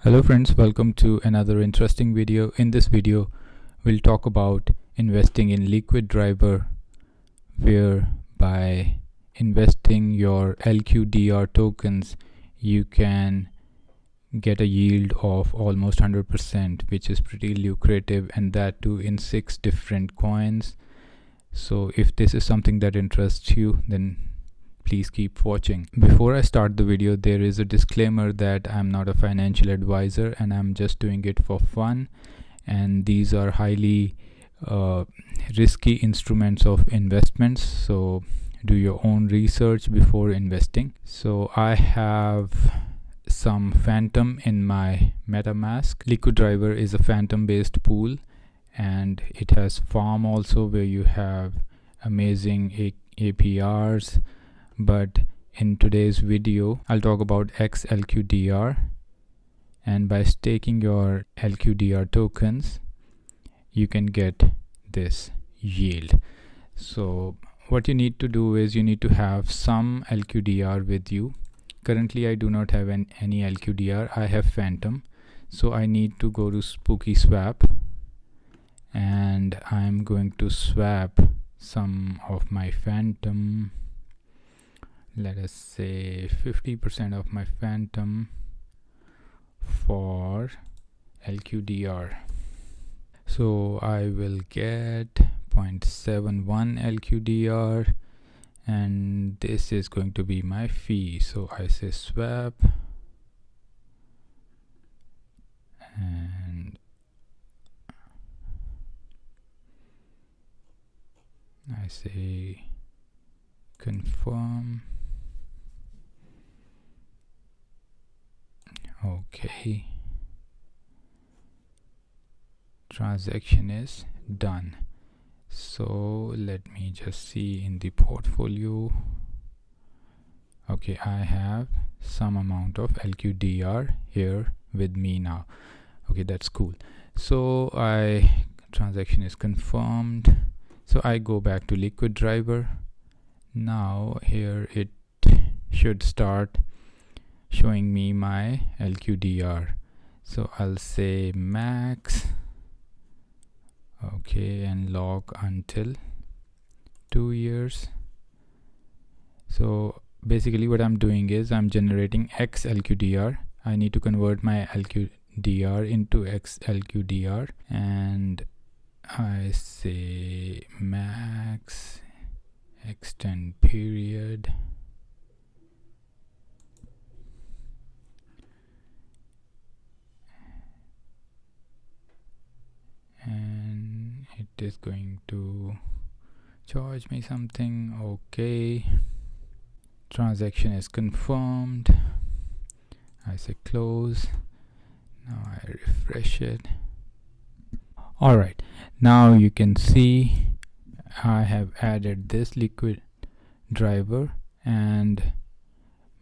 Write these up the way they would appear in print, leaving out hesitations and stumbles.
Hello friends, welcome to another interesting video. In this video, we'll talk about investing in LiquidDriver, where by investing your LQDR tokens, you can get a yield of almost 100%, which is pretty lucrative, and that too in 6 different coins. So if this is something that interests you, then please keep watching. Before I start the video, there is a disclaimer that I'm not a financial advisor and I'm just doing it for fun, and these are highly risky instruments of investments, so do your own research before investing. So I have some Fantom in my MetaMask. LiquidDriver is a Fantom based pool, and it has farm also, where you have amazing APRs. But in today's video, I'll talk about xLQDR, and by staking your LQDR tokens, you can get this yield. So what you need to do is you need to have some LQDR with you. Currently I do not have any LQDR. I have Fantom, so I need to go to Spooky Swap, and I'm going to swap some of my Fantom. Let us say 50% of my Fantom for LQDR. So I will get 0.71 LQDR, and this is going to be my fee. So I say swap, and I say confirm. Okay, transaction is done. So let me just see in the portfolio. Okay, I have some amount of LQDR here with me now. Okay, that's cool. So transaction is confirmed. So I go back to LiquidDriver. Now here it should start showing me my LQDR. So I'll say max, okay, and log until 2 years. So basically what I'm doing is I'm generating xLQDR. I need to convert my LQDR into xLQDR, and I say max, extend period, and it is going to charge me something. Okay, transaction is confirmed. I say close. Now I refresh it. Alright, now you can see I have added this LiquidDriver, and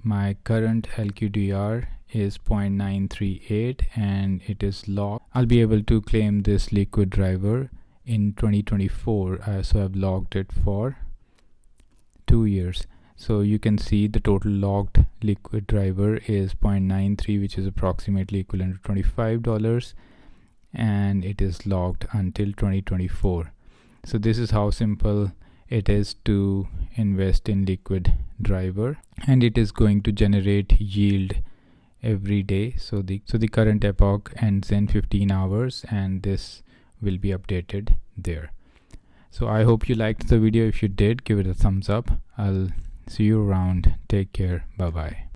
my current LQDR is 0.938 and it is locked. I'll be able to claim this LiquidDriver in 2024, so I've logged it for 2 years. So you can see the total logged LiquidDriver is 0.93, which is approximately equivalent to $25, and it is logged until 2024. So this is how simple it is to invest in LiquidDriver, and it is going to generate yield every day. So the current epoch ends in 15 hours, and this will be updated there. So I hope you liked the video. If you did, give it a thumbs up. I'll see you around. Take care. Bye bye.